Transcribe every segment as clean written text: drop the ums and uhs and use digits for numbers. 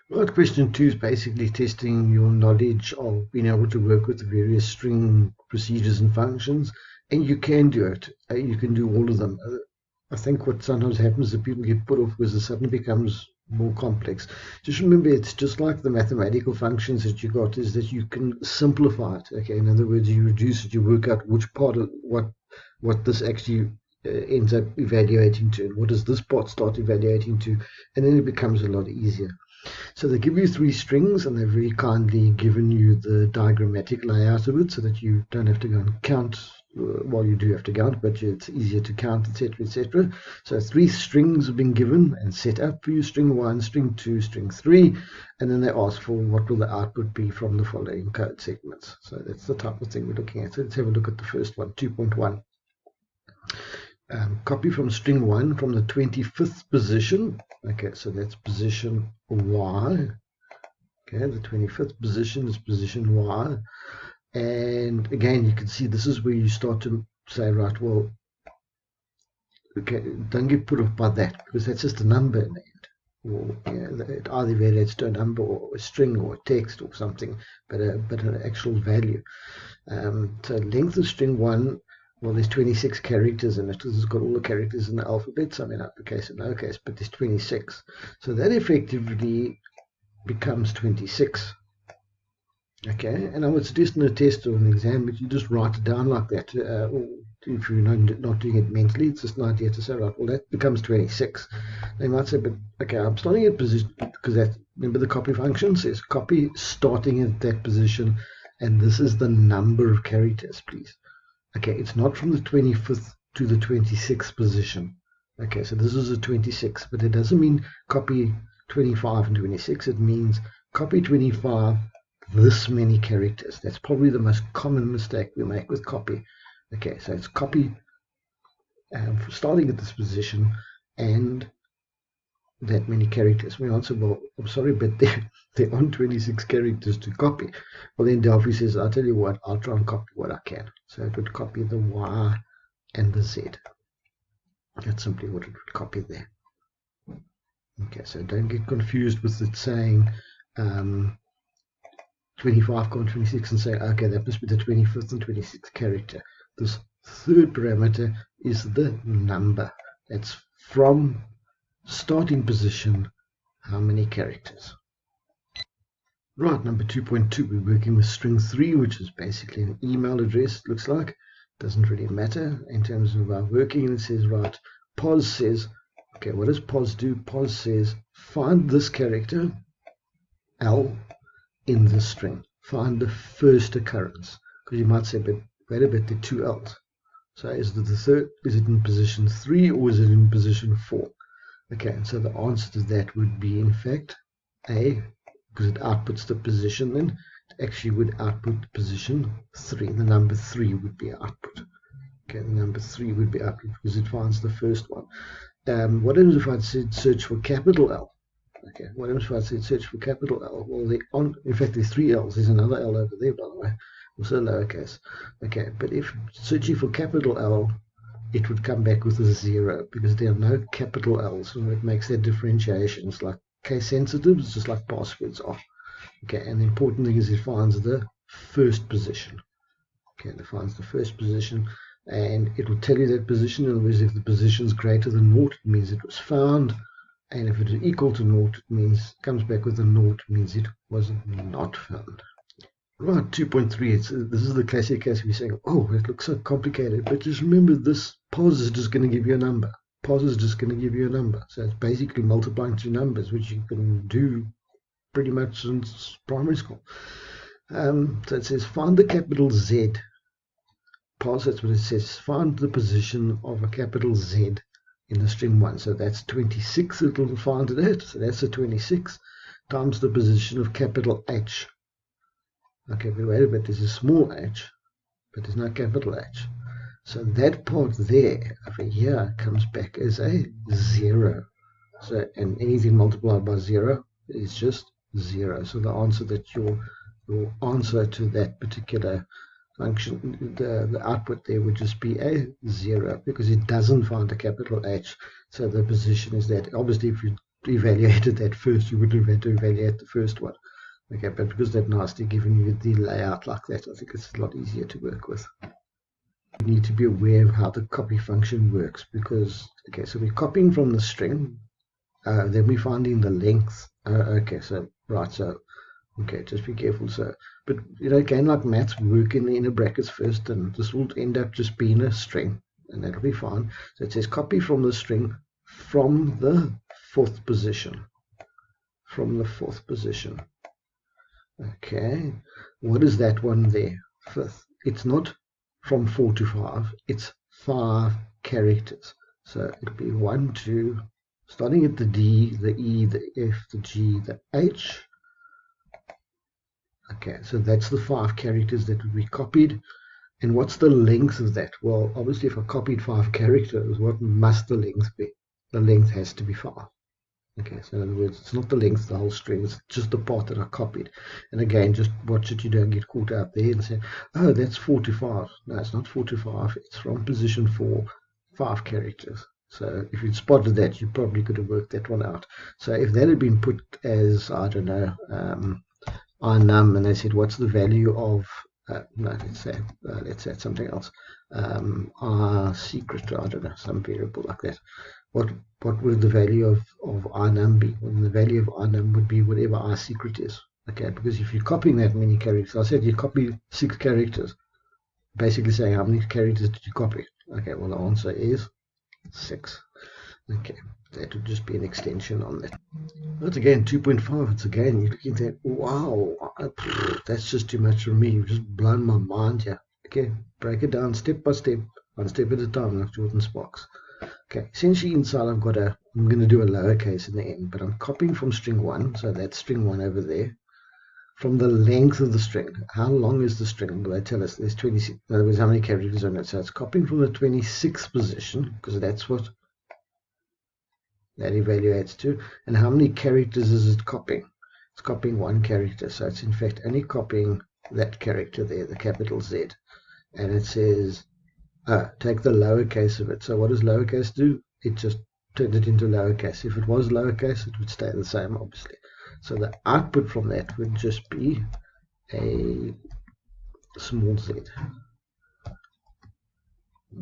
Well, question two is basically testing your knowledge of being able to work with the various string procedures and functions, and you can do it. You can do all of them. I think what sometimes happens is that people get put off because it suddenly becomes more complex. Just remember, it's just like the mathematical functions that you got, is that you can simplify it. Okay, in other words, you reduce it, you work out which part of what this actually ends up evaluating to, and what does this part start evaluating to, and then it becomes a lot easier. So they give you three strings, and they've very kindly given you the diagrammatic layout of it so that you don't have to go and count. Well, you do have to count, but it's easier to count, etc., etc. So three strings have been given and set up for you: string 1, string 2, string 3, and then they ask for what will the output be from the following code segments. So that's the type of thing we're looking at. So let's have a look at the first one, 2.1. Copy from string 1 from the 25th position. Okay, so that's position Y. Okay, the 25th position is position Y. And again, you can see this is where you start to say, right, well, okay, don't get put off by that, because that's just a number in the end. Or it either evaluates to a number or a string or a text or something, but an actual value. So length of string 1, well, there's 26 characters in it. This has got all the characters in the alphabet, some in uppercase and lowercase, but there's 26. So that effectively becomes 26. Okay, and I would suggest in a test or an exam that you just write it down like that. Or if you're not doing it mentally, it's just an idea to say, right, well, that becomes 26. They might say, but okay, I'm starting at position, because that, remember the copy function says copy starting at that position, and this is the number of characters, please. Okay, it's not from the 25th to the 26th position. Okay, so this is a 26, but it doesn't mean copy 25 and 26. It means copy 25, this many characters. That's probably the most common mistake we make with copy. Okay, so it's copy starting at this position and that many characters. We answer, well, I'm sorry, but there aren't 26 characters to copy. Well, then Delphi says, I'll tell you what, I'll try and copy what I can. So it would copy the Y and the Z. That's simply what it would copy there. Okay, so don't get confused with it saying 25 comma 26 and say, okay, that must be the 25th and 26th character. This third parameter is the number. That's from starting position, how many characters. Right, number 2.2, we're working with string 3, which is basically an email address, it looks like. Doesn't really matter in terms of our working. And it says, right, pos says, okay, what does pos do? Pos says, find this character, L, in the string. Find the first occurrence. Because you might say, but wait a bit, there are two L's. So is it the third? Is it in position 3 or is it in position 4? Okay, and so the answer to that would be, in fact, A, because it outputs the position, then it actually would output position 3. The number 3 would be output. Okay, the number 3 would be output because it finds the first one. What happens if I said search for capital L? Okay, what happens if I said search for capital L? Well, in fact, there's 3 L's. There's another L over there, by the way, also lowercase. Okay, but if searching for capital L, it would come back with a 0 because there are no capital L's, and it makes that differentiation. It's like case sensitive, it's just like passwords are. Okay, and the important thing is it finds the first position. Okay, it finds the first position, and it will tell you that position. In other words, if the position is greater than 0, it means it was found, and if it is equal to 0, it means comes back with a 0, means it was not found. Right, 2.3, this is the classic case we're saying, oh, it looks so complicated, but just remember this pos is just going to give you a number. Pos is just going to give you a number. So it's basically multiplying two numbers, which you can do pretty much since primary school. So it says find the capital Z. Pos, that's what it says. Find the position of a capital Z in the string 1. So that's 26 it will find it at. So that's a 26 times the position of capital H. Okay, but wait a bit, there's a small h, but there's no capital H. So that part there over here comes back as a 0. So, and anything multiplied by 0 is just 0. So the answer that your answer to that particular function, the output there would just be a 0 because it doesn't find a capital H. So the position is that. Obviously, if you evaluated that first, you wouldn't have had to evaluate the first one. Okay, but because they've nicely given you the layout like that, I think it's a lot easier to work with. You need to be aware of how the copy function works, because, okay, so we're copying from the string, then we're finding the length. Okay, so, right, so, okay, just be careful. So, but, you know, again, like maths, work in the inner brackets first, and this will end up just being a string, and that'll be fine. So it says copy from the string from the fourth position. From the fourth position. Okay, what is that one there? Fifth. It's not from 4 to 5, it's 5 characters. So it'll be 1, 2, starting at the D, the E, the F, the G, the H. Okay, so that's the 5 characters that would be copied. And what's the length of that? Well, obviously, if I copied 5 characters, what must the length be? The length has to be 5. Okay, so in other words, it's not the length of the whole string, it's just the part that I copied. And again, just watch it, you don't get caught out there and say, oh, that's 4 to 5. No, it's not 4 to 5, it's from position 4, 5 characters. So if you'd spotted that, you probably could have worked that one out. So if that had been put as, I don't know, inum, and they said, what's the value of, no, let's say it's something else, our secret, I don't know, some variable like that. What would the value of inum be? Well, the value of inum would be whatever our secret is. Okay, because if you're copying that many characters, I said you copy 6 characters, basically saying how many characters did you copy? Okay, well the answer is 6. Okay, that would just be an extension on that. But again, 2.5, it's again, you're looking at, wow, that's just too much for me. You've just blown my mind here. Okay, break it down step by step, one step at a time, like Jordan's box. Okay, essentially inside I'm going to do a lowercase in the end, but I'm copying from string 1, so that's string 1 over there. From the length of the string, how long is the string? Well, they tell us there's 26, in other words, how many characters on it. So it's copying from the 26th position, because that's what that evaluates to. And how many characters is it copying? It's copying 1 character, so it's in fact only copying that character there, the capital Z. And it says, take the lowercase of it. So what does lowercase do? It just turned it into lowercase. If it was lowercase, it would stay the same, obviously. So the output from that would just be a small z.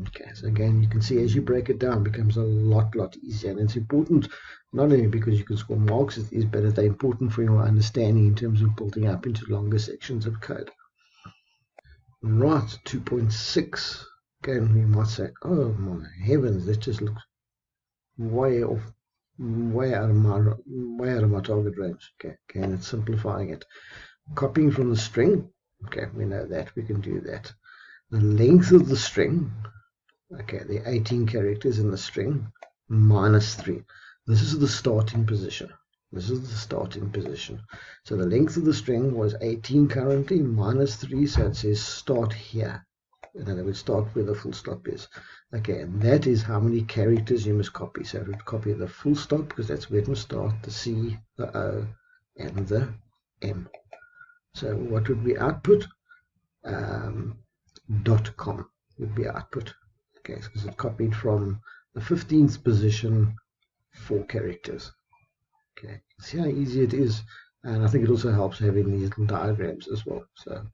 Okay, so again, you can see as you break it down, it becomes a lot easier. And it's important not only because you can score marks with these, but they're important for your understanding in terms of building up into longer sections of code. Right, 2.6. Again, we might say, oh my heavens, that just looks way off, way out of my target range. Okay, and it's simplifying it. Copying from the string, okay, we know that, we can do that. The length of the string, okay, the 18 characters in the string, minus 3. This is the starting position. This is the starting position. So the length of the string was 18 currently, minus 3, so it says start here. In other words, start where the full stop is. Okay, and that is how many characters you must copy. So it would copy the full stop, because that's where it must start, the C, the O, and the M. So what would be output? .com would be output. Okay, because it copied from the 15th position 4 characters. Okay, see how easy it is, and I think it also helps having these little diagrams as well. So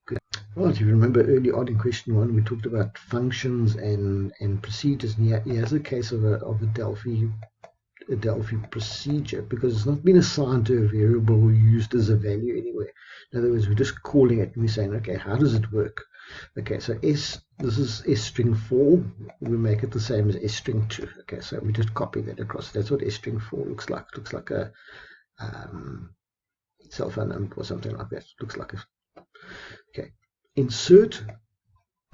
good. Right, if you remember early on in question 1, we talked about functions and procedures, and here's a case of a Delphi procedure, because it's not been assigned to a variable or used as a value anywhere. In other words, we're just calling it and we're saying, okay, how does it work? Okay, so this is S string 4, we make it the same as S string 2. Okay, so we just copy that across. That's what S string 4 looks like. It looks like a cell phone number or something like that. It looks like a, okay, insert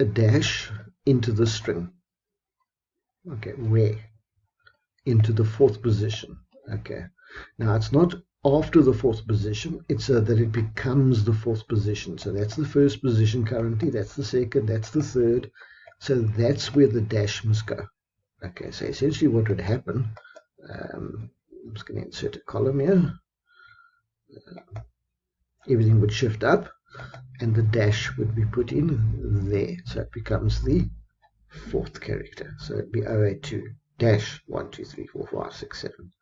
a dash into the string. Okay, where? Into the 4th position. Okay, now it's not after the 4th position, it's that it becomes the 4th position. So that's the 1st position currently, that's the 2nd, that's the 3rd. So that's where the dash must go. Okay, so essentially what would happen, I'm just going to insert a column here. Everything would shift up, and the dash would be put in there. So it becomes the 4th character. So it'd be 082 dash 1 2 3 4 5 6 7.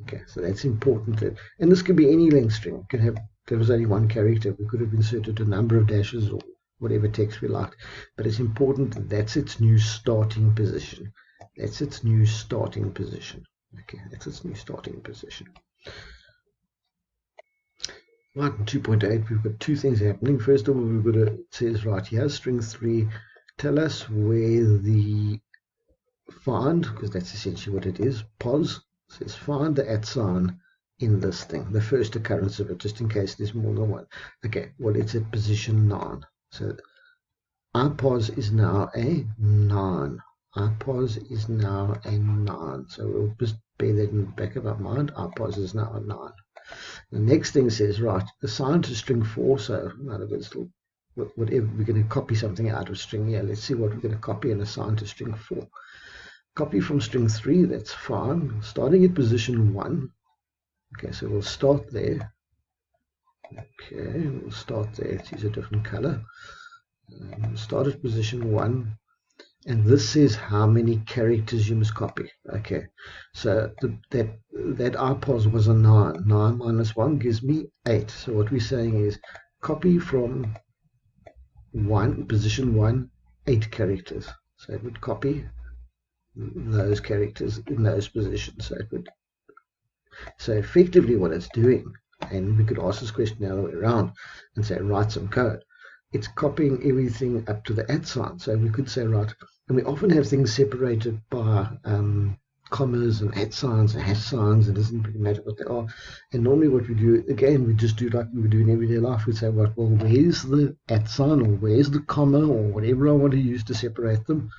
Okay, so that's important. And this could be any length string. It could have, there was only one character. We could have inserted a number of dashes or whatever text we liked. But it's important that that's its new starting position. That's its new starting position. Okay, that's its new starting position. Right, in 2.8, we've got two things happening. First of all, we've got it says right here, string 3, tell us where the find, because that's essentially what it is, pos says find the @ sign in this thing, the first occurrence of it, just in case there's more than one. Okay, well, it's at position 9. So our pos is now a 9. Our pos is now a 9. So we'll just bear that in the back of our mind. Our pos is now a 9. The next thing says, right, assign to string 4. So in other words, whatever, we're going to copy something out of string here. Let's see what we're going to copy and assign to string 4. Copy from string 3, that's fine. Starting at position 1. Okay, so we'll start there. Okay, we'll start there. Let's use a different color. Start at position 1. And this says how many characters you must copy. Okay, so that our pos was a 9. 9 minus 1 gives me 8. So what we're saying is copy from position 1, 8 characters. So it would copy those characters in those positions. So effectively what it's doing, and we could ask this question the other way around and say write some code. It's copying everything up to the @ sign. So we could say, right, and we often have things separated by commas and @ signs and hash signs. It doesn't really matter what they are. And normally what we do, again, we just do like we would do in everyday life. We say, well, where's the @ sign, or where's the comma, or whatever I want to use to separate them.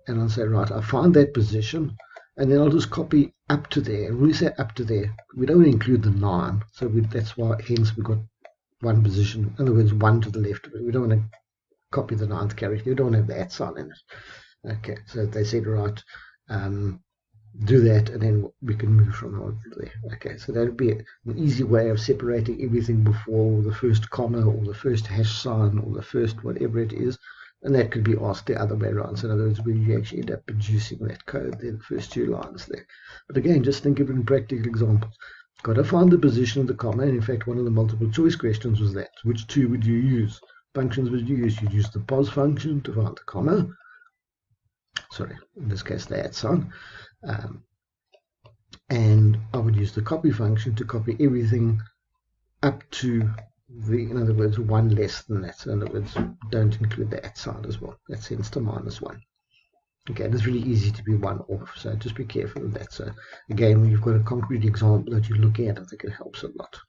And I'll say, right, I find that position, and then I'll just copy up to there. And when we say up to there, we don't include the 9. So that's why, hence, we've got one position. In other words, 1 to the left of it. We don't want to copy the 9th character. We don't have the @ sign in it. Okay, so they said, right, do that, and then we can move from there. Okay, so that would be an easy way of separating everything before the first comma or the first hash sign or the first whatever it is. And that could be asked the other way around. So in other words, where you actually end up producing that code there, the first 2 lines there. But again, just think of it in practical examples. Got to find the position of the comma. And in fact, one of the multiple choice questions was that. Which 2 would you use? Functions would you use? You'd use the pos function to find the comma. Sorry, in this case, the @ sign. And I would use the copy function to copy everything up to in other words, 1 less than that. So in other words, don't include the @ sign as well. That sends to -1. Okay, and it's really easy to be 1 off, so just be careful of that. So again, when you've got a concrete example that you're looking at, I think it helps a lot.